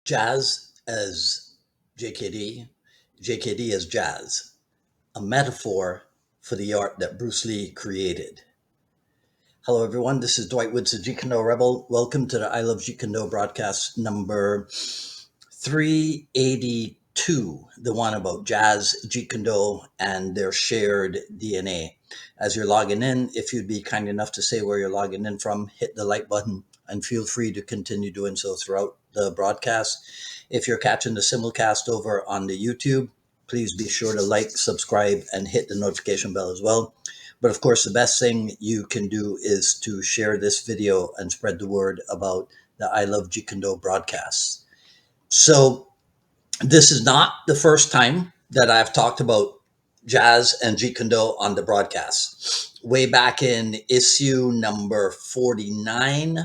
Jazz as JKD, JKD as jazz, a metaphor for the art that Bruce Lee created. Hello, everyone. This is Dwight Woods, the Jeet Kune Do Rebel. Welcome to the I Love Jeet Kune Do broadcast number 382, the one about jazz, Jeet Kune Do, and their shared DNA. As you're logging in, if you'd be kind enough to say where you're logging in from, hit the like button and feel free to continue doing so throughout the broadcast. If you're catching the simulcast over on the YouTube, please be sure to like, subscribe, and hit the notification bell as well. But of course, the best thing you can do is to share this video and spread the word about the I Love Jeet Kune Do broadcasts. So this is not the first time that I've talked about jazz and Jeet Kune Do on the broadcast. Way back in issue number 49,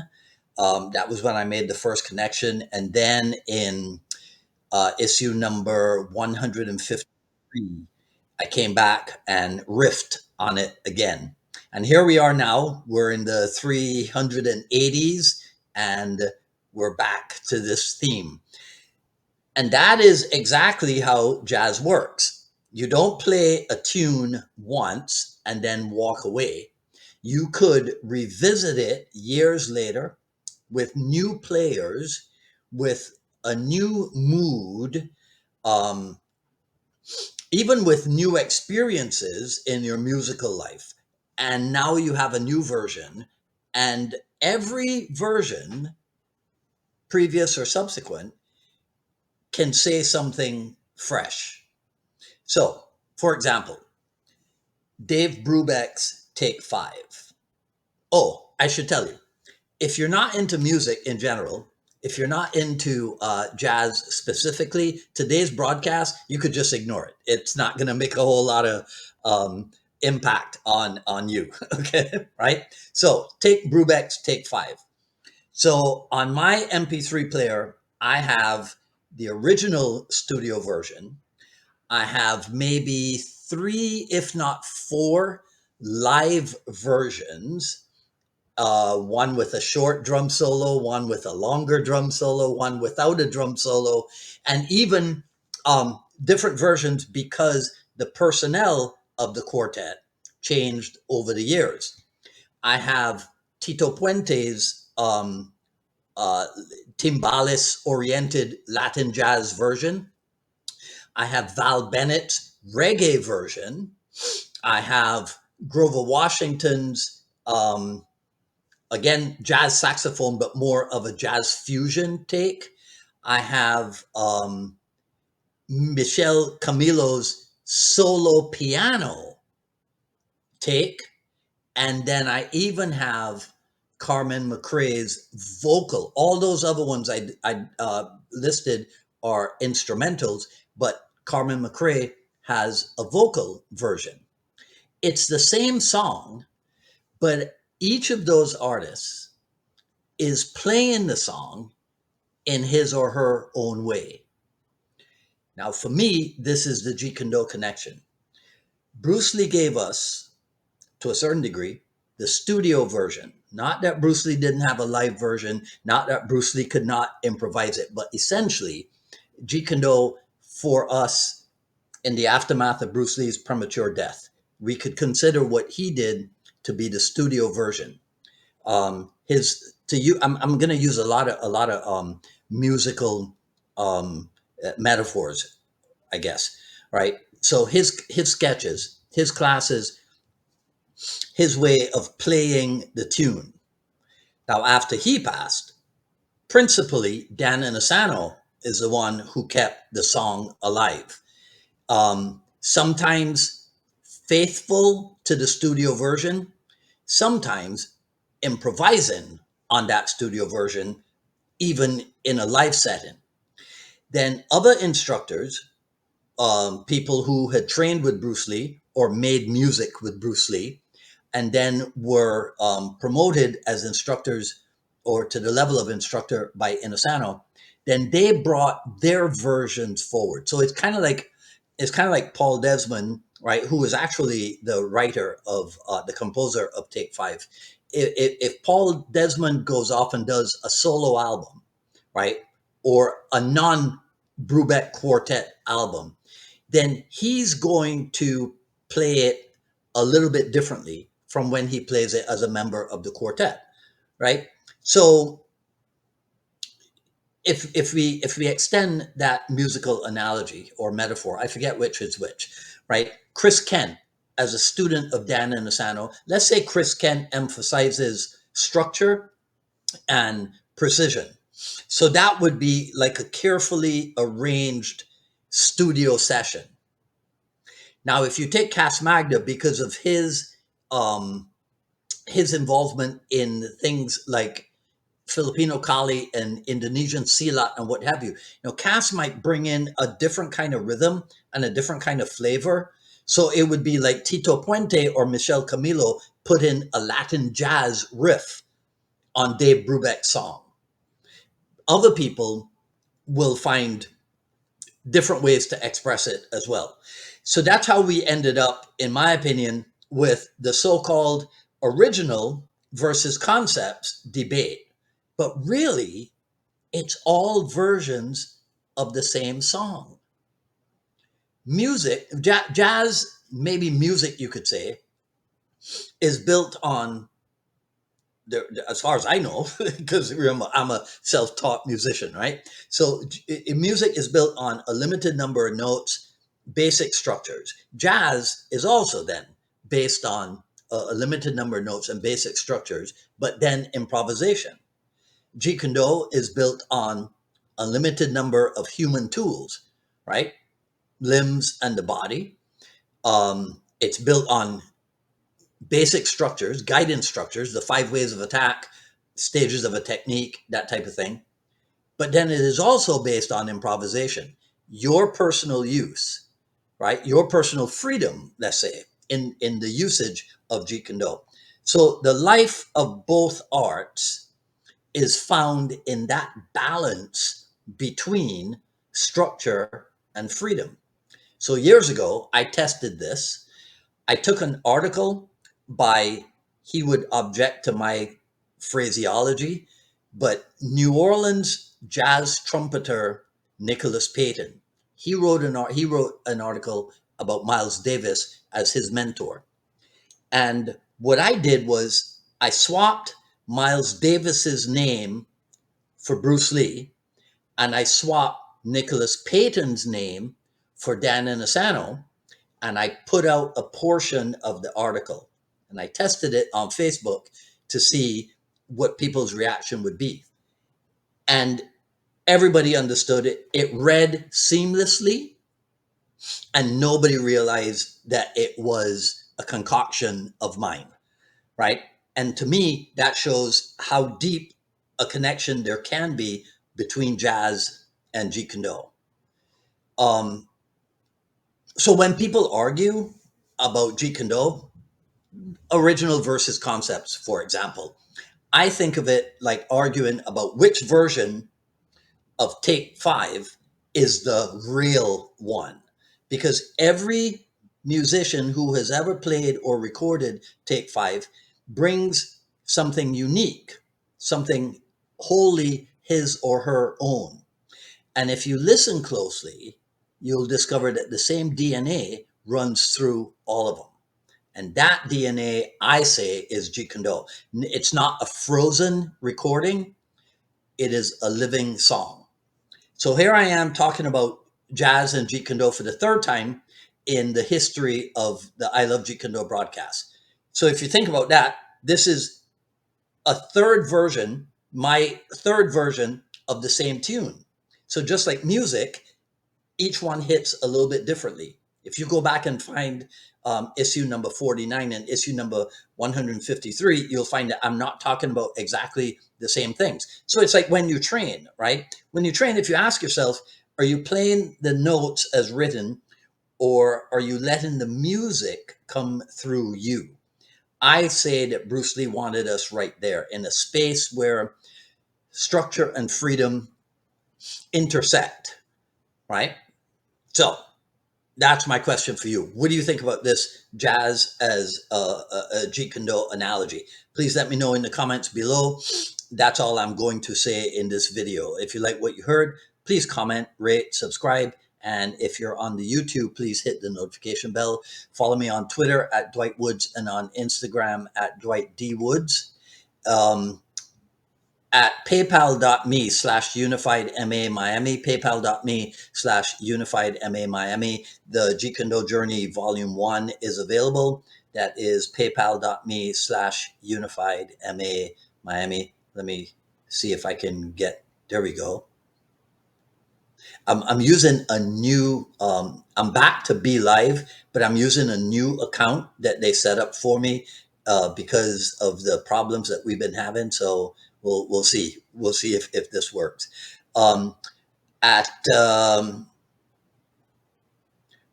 that was when I made the first connection. And then in issue number 153, I came back and riffed on it again. And here we are now. We're in the 380s and we're back to this theme. And that is exactly how jazz works. You don't play a tune once and then walk away. You could revisit it years later with new players, with a new mood, um, even with new experiences in your musical life. And now you have a new version, and every version, previous or subsequent, can say something fresh. So, for example, Dave Brubeck's Take Five. Oh, I should tell you, if you're not into music in general, if you're not into jazz specifically, today's broadcast, you could just ignore it. It's not going to make a whole lot of impact on you. Okay, right? So take Brubeck's Take Five. So on my MP3 player, I have the original studio version. I have maybe three, if not four, live versions, one with a short drum solo, one with a longer drum solo, one without a drum solo, and even different versions because the personnel of the quartet changed over the years. I have Tito Puente's uh, timbales oriented Latin jazz version. I have Val Bennett's reggae version. I have Grover Washington's again, jazz saxophone, but more of a jazz fusion take. I have Michel Camilo's solo piano take. And then I even have Carmen McRae's vocal. All those other ones I listed are instrumentals, but Carmen McRae has a vocal version. It's the same song, but each of those artists is playing the song in his or her own way. Now, for me, this is the Jeet Kune Do connection. Bruce Lee gave us, to a certain degree, the studio version. Not that Bruce Lee didn't have a live version, not that Bruce Lee could not improvise it, but essentially, Jeet Kune Do for us in the aftermath of Bruce Lee's premature death, we could consider what he did to be the studio version. His to you, I'm going to use a lot of musical metaphors, I guess. Right. So his sketches, his classes, his way of playing the tune. Now, after he passed, principally Dan Inosanto is the one who kept the song alive. Sometimes faithful to the studio version, sometimes improvising on that studio version, even in a live setting. Then other instructors, people who had trained with Bruce Lee or made music with Bruce Lee, and then were promoted as instructors or to the level of instructor by Inosanto, then they brought their versions forward. So it's kind of like Paul Desmond, right, who is actually the writer of the composer of Take Five. If Paul Desmond goes off and does a solo album, right, or a non-Brubeck quartet album, then he's going to play it a little bit differently from when he plays it as a member of the quartet, right? So if we extend that musical analogy or metaphor, I forget which is which, right? Chris Kent, as a student of Dan Inosanto, let's say Chris Kent emphasizes structure and precision. So that would be like a carefully arranged studio session. Now, if you take Cas Magda, because of his involvement in things like Filipino Kali and Indonesian silat and what have you, Cas might bring in a different kind of rhythm and a different kind of flavor. So it would be like Tito Puente or Michel Camilo put in a Latin jazz riff on Dave Brubeck's song. Other people will find different ways to express it as well. So that's how we ended up, in my opinion, with the so-called original versus concepts debate. But really, it's all versions of the same song. Music, jazz, maybe music, you could say, is built on, as far as I know, because I'm a self-taught musician, right? So music is built on a limited number of notes, basic structures. Jazz is also then based on a limited number of notes and basic structures, but then improvisation. Jeet Kune Do is built on a limited number of human tools, right? Limbs and the body. It's built on basic structures, guidance structures, the 5 ways of attack, stages of a technique, that type of thing. But then it is also based on improvisation, your personal use, right? Your personal freedom, let's say, in the usage of Jeet Kune Do. So the life of both arts is found in that balance between structure and freedom. So years ago, I tested this. I took an article by, he would object to my phraseology, but New Orleans jazz trumpeter Nicholas Payton. He wrote an article about Miles Davis as his mentor. And what I did was I swapped Miles Davis's name for Bruce Lee, and I swapped Nicholas Payton's name for Dan Inosanto, and I put out a portion of the article and I tested it on Facebook to see what people's reaction would be. And everybody understood it. It read seamlessly, and nobody realized that it was a concoction of mine, right? And to me, that shows how deep a connection there can be between jazz and Jeet Kune Do. So when people argue about Jeet Kune Do, original versus concepts, for example, I think of it like arguing about which version of Take Five is the real one. Because every musician who has ever played or recorded Take Five brings something unique, something wholly his or her own. And if you listen closely, you'll discover that the same DNA runs through all of them. And that DNA, I say, is Jeet Kune Do. It's not a frozen recording. It is a living song. So here I am talking about jazz and Jeet Kune Do for the third time in the history of the I Love Jeet Kune Do broadcast. So if you think about that, this is a third version, my third version of the same tune. So just like music, each one hits a little bit differently. If you go back and find issue number 49 and issue number 153, you'll find that I'm not talking about exactly the same things. So it's like when you train, right? When you train, if you ask yourself, are you playing the notes as written, or are you letting the music come through you? I say that Bruce Lee wanted us right there in a space where structure and freedom intersect, right? So that's my question for you. What do you think about this jazz as a Jeet Kune Do analogy? Please let me know in the comments below. that's all I'm going to say in this video. If you like what you heard, please comment, rate, subscribe. And if you're on the YouTube, please hit the notification bell. Follow me on Twitter at Dwight Woods and on Instagram at Dwight D. Woods. Um, at paypal.me/unified MA Miami, paypal.me/unified MA Miami. The Jeet Kune Do Journey Volume 1 is available. That is paypal.me/unified MA Miami. Let me see if I can get, there we go. I'm using a new, I'm back to Be Live, but I'm using a new account that they set up for me because of the problems that we've been having. So we'll see. We'll see if this works. Um, at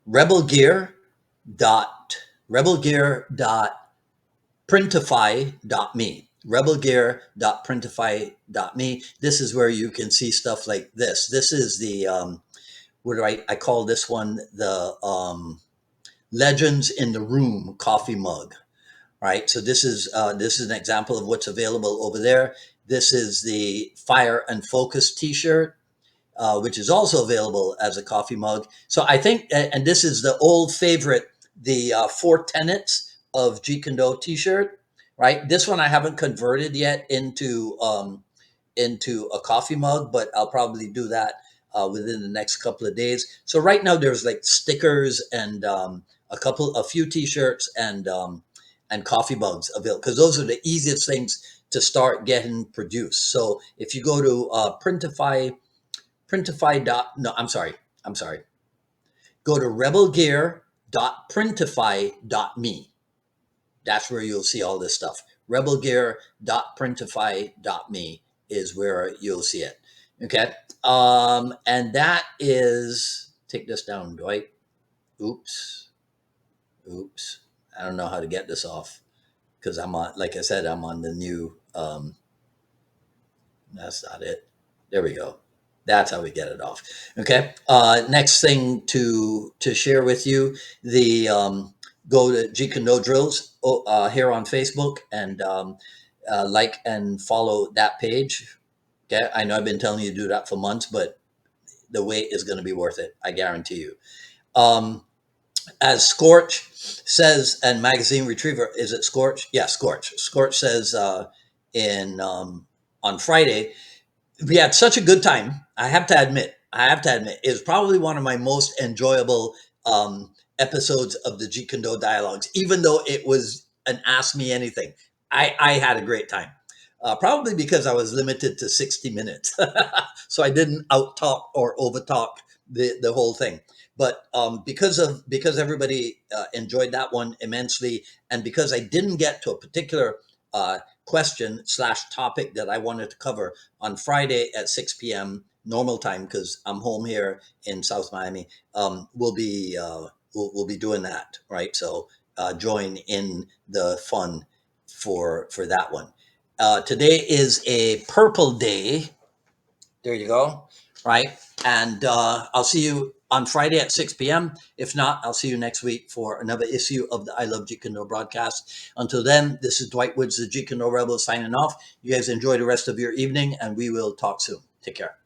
Rebel Gear dot rebelgear.printify.me, rebelgear.printify.me. This is where you can see stuff like this. This is the what do I call this one, the Legends in the Room coffee mug, right? So this is an example of what's available over there. This is the Fire and Focus T-shirt, which is also available as a coffee mug. So I think, and this is the old favorite, the Four Tenets of Jeet Kune Do T-shirt, right? This one I haven't converted yet into a coffee mug, but I'll probably do that within the next couple of days. So right now there's like stickers and a few T-shirts and coffee mugs available because those are the easiest things to start getting produced. So if you go to Printify dot, no, I'm sorry. Go to rebelgear.printify.me. That's where you'll see all this stuff. rebelgear.printify.me is where you'll see it. Okay. And that is, take this down, Dwight. Oops. I don't know how to get this off because I'm on, like I said, I'm on the new, that's not it. There we go. That's how we get it off. Okay. Next thing to share with you, the go to Jeet Kune Do Drills here on Facebook and like and follow that page. Okay. I know I've been telling you to do that for months, but the wait is going to be worth it. I guarantee you. As Scorch says, and Magazine Retriever, is it Scorch? Yeah, Scorch. Scorch says in on Friday, we had such a good time. I have to admit, it was probably one of my most enjoyable episodes of the Jeet Kune Do dialogues, even though it was an Ask Me Anything. I had a great time. Probably because I was limited to 60 minutes. So I didn't out talk or over talk the whole thing. But because everybody enjoyed that one immensely, and because I didn't get to a particular question/topic that I wanted to cover on Friday at 6 p.m. normal time, because I'm home here in South Miami, we'll be doing that, right? So join in the fun for that one. Today is a purple day. There you go, right? And I'll see you on Friday at 6 p.m. If not, I'll see you next week for another issue of the I Love Jeet Kune Do broadcast. Until then, this is Dwight Woods, the Jeet Kune Do Rebel, signing off. You guys enjoy the rest of your evening, and we will talk soon. Take care.